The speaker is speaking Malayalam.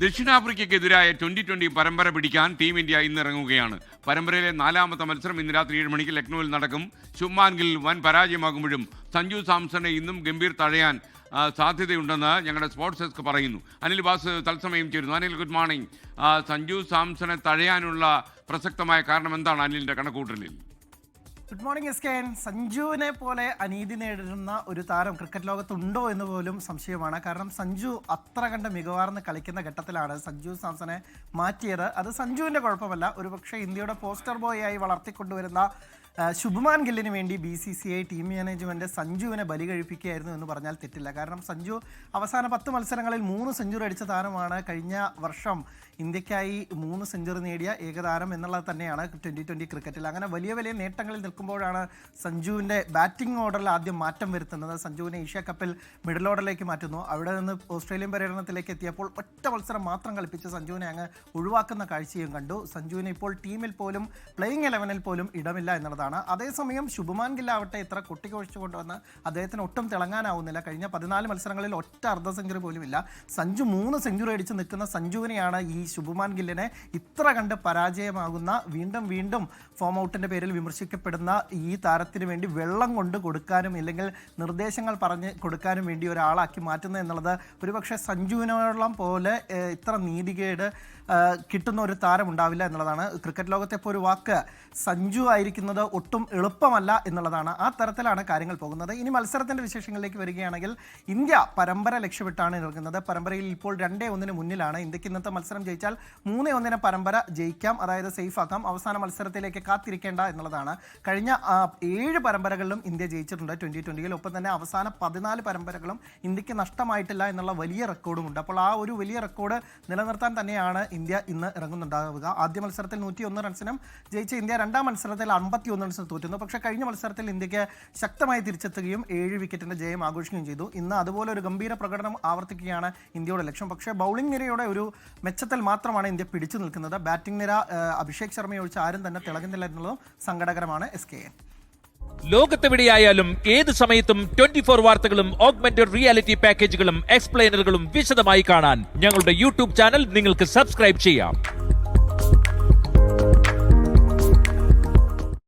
ദക്ഷിണാഫ്രിക്കയ്ക്കെതിരായ 2020 പരമ്പര പിടിക്കാൻ ടീം ഇന്ത്യ ഇന്നിറങ്ങുകയാണ്. പരമ്പരയിലെ 4ാമത്തെ മത്സരം ഇന്ന് രാത്രി 7 മണിക്ക് ലക്നൌവിൽ നടക്കും. ശുഭ്മാൻ ഗിൽ വൻ പരാജയമാകുമ്പോഴും സഞ്ജു സാംസണെ ഇന്നും ഗംഭീർ തഴയാൻ സാധ്യതയുണ്ടെന്ന് ഞങ്ങളുടെ സ്പോർട്സ് ഡെസ്ക് പറയുന്നു. അനിൽ ബാസ് തത്സമയം ചേരുന്നു. Anil, good morning. സഞ്ജു സാംസണെ തഴയാനുള്ള പ്രസക്തമായ കാരണം എന്താണ് അനിലിൻ്റെ കണക്കൂട്ടലിൽ? Good morning S K N. സഞ്ജുവിനെ പോലെ അനീതി നേരിടുന്ന ഒരു താരം ക്രിക്കറ്റ് ലോകത്തുണ്ടോ എന്ന് പോലും സംശയമാണ്. കാരണം സഞ്ജു അത്ര കണ്ട് മികവാർന്ന് കളിക്കുന്ന ഘട്ടത്തിലാണ് സഞ്ജു സാംസണെ മാറ്റിയത്. അത് സഞ്ജുവിൻ്റെ കുഴപ്പമല്ല, ഒരുപക്ഷെ ഇന്ത്യയുടെ പോസ്റ്റർ ബോയ് ആയി വളർത്തിക്കൊണ്ടുവരുന്ന ശുഭ്മാൻ ഗില്ലിന് വേണ്ടി BCCI ടീം മാനേജ്മെൻറ്റ് സഞ്ജുവിനെ ബലി കഴിപ്പിക്കുകയായിരുന്നു എന്ന് പറഞ്ഞാൽ തെറ്റില്ല. കാരണം സഞ്ജു അവസാന 10 മത്സരങ്ങളിൽ 3 സെഞ്ചുറി അടിച്ച താരമാണ്. കഴിഞ്ഞ വർഷം ഇന്ത്യക്കായി 3 സെഞ്ചുറി നേടിയ ഏകതാരം എന്നുള്ളത് തന്നെയാണ് 2020 ക്രിക്കറ്റിൽ. അങ്ങനെ വലിയ വലിയ നേട്ടങ്ങളിൽ നിൽക്കുമ്പോഴാണ് സഞ്ജുവിൻ്റെ ബാറ്റിംഗ് ഓർഡറിൽ ആദ്യം മാറ്റം വരുത്തുന്നത്. സഞ്ജുവിനെ ഏഷ്യ കപ്പിൽ മിഡിൽ ഓർഡറിലേക്ക് മാറ്റുന്നു. അവിടെ നിന്ന് ഓസ്ട്രേലിയൻ പര്യടനത്തിലേക്ക് എത്തിയപ്പോൾ ഒറ്റ മത്സരം മാത്രം കളിപ്പിച്ച് സഞ്ജുവിനെ അങ്ങ് ഒഴിവാക്കുന്ന കാഴ്ചയും കണ്ടു. സഞ്ജുവിന് ഇപ്പോൾ ടീമിൽ പോലും പ്ലേയിങ് 11-ൽ പോലും ഇടമില്ല എന്നുള്ളതാണ്. അതേസമയം ശുഭ്മാൻ ഗിൽ ആവട്ടെ എത്ര കൊട്ടിക്കൊഴിച്ചു കൊണ്ടുവന്ന് അദ്ദേഹത്തിന് ഒട്ടും തിളങ്ങാനാവുന്നില്ല. കഴിഞ്ഞ 14 മത്സരങ്ങളിൽ ഒറ്റ അർദ്ധ സെഞ്ചുറി പോലും ഇല്ല. സഞ്ജു 3 സെഞ്ചുറി അടിച്ച് നിൽക്കുന്ന സഞ്ജുവിനെയാണ് ഈ ശുഭ്മാൻ ഗില്ലിനെ ഇത്ര കണ്ട് പരാജയമാകുന്ന, വീണ്ടും വീണ്ടും ഫോം ഔട്ടിൻ്റെ പേരിൽ വിമർശിക്കപ്പെടുന്ന ഈ താരത്തിന് വേണ്ടി വെള്ളം കൊണ്ട് കൊടുക്കാനും ഇല്ലെങ്കിൽ നിർദ്ദേശങ്ങൾ പറഞ്ഞ് കൊടുക്കാനും വേണ്ടി ഒരാളാക്കി മാറ്റുന്നത് എന്നുള്ളത് ഒരുപക്ഷെ സഞ്ജുവിനോളം പോലെ ഇത്ര നീതികേട് കിട്ടുന്ന ഒരു താരം ഉണ്ടാവില്ല എന്നുള്ളതാണ്. ക്രിക്കറ്റ് ലോകത്തെ ഇപ്പോൾ ഒരു വാക്ക് സഞ്ജു ആയിരിക്കുന്നത് ഒട്ടും എളുപ്പമല്ല എന്നുള്ളതാണ്. ആ തരത്തിലാണ് കാര്യങ്ങൾ പോകുന്നത്. ഇനി മത്സരത്തിൻ്റെ വിശേഷങ്ങളിലേക്ക് വരികയാണെങ്കിൽ ഇന്ത്യ പരമ്പര ലക്ഷ്യമിട്ടാണ് ഇറങ്ങുന്നത്. പരമ്പരയിൽ ഇപ്പോൾ 2-1 മുന്നിലാണ്. ഇന്ത്യക്ക് ഇന്നത്തെ മത്സരം ജയിച്ചാൽ 3-1 പരമ്പര ജയിക്കാം, അതായത് സേഫ് ആക്കാം. അവസാന മത്സരത്തിലേക്ക് കാത്തിരിക്കേണ്ട എന്നുള്ളതാണ്. കഴിഞ്ഞ 7 പരമ്പരകളിലും ഇന്ത്യ ജയിച്ചിട്ടുണ്ട് 2020-ൽ. ഒപ്പം തന്നെ അവസാന 14 പരമ്പരകളും ഇന്ത്യക്ക് നഷ്ടമായിട്ടില്ല എന്നുള്ള വലിയ റെക്കോർഡുമുണ്ട്. അപ്പോൾ ആ ഒരു വലിയ റെക്കോർഡ് നിലനിർത്താൻ തന്നെയാണ് ഇന്ത്യ ഇന്ന് ഇറങ്ങുന്നുണ്ടാവുക. ആദ്യ മത്സരത്തിൽ 101 റൺസിനും ജയിച്ച ഇന്ത്യ 2ാം മത്സരത്തിൽ 51 റൺസിന് തോറ്റുന്നു. പക്ഷേ കഴിഞ്ഞ മത്സരത്തിൽ ഇന്ത്യക്ക് ശക്തമായി തിരിച്ചെത്തുകയും 7 വിക്കറ്റിൻ്റെ ജയം ആഘോഷിക്കുകയും ചെയ്തു. ഇന്ന് അതുപോലെ ഒരു ഗംഭീര പ്രകടനം ആവർത്തിക്കുകയാണ് ഇന്ത്യയുടെ ലക്ഷ്യം. പക്ഷേ ബൗളിംഗ് നിരയുടെ ഒരു മെച്ചത്തിൽ മാത്രമാണ് ഇന്ത്യ പിടിച്ചു നിൽക്കുന്നത്. ബാറ്റിംഗ് നിര അഭിഷേക് ശർമ്മയെ ഒഴിച്ച് ആരും തന്നെ തിളങ്ങുന്നില്ല എന്നുള്ളതും സങ്കടകരമാണ്. SKN. ലോകത്തെവിടെയായാലും ഏത് സമയത്തും 24 വാർത്തകളും ഓഗ്മെന്റഡ് റിയാലിറ്റി പാക്കേജുകളും എക്സ്പ്ലെയിനറുകളും വിശദമായി കാണാൻ ഞങ്ങളുടെ യൂട്യൂബ് ചാനൽ നിങ്ങൾക്ക് സബ്സ്ക്രൈബ് ചെയ്യാം.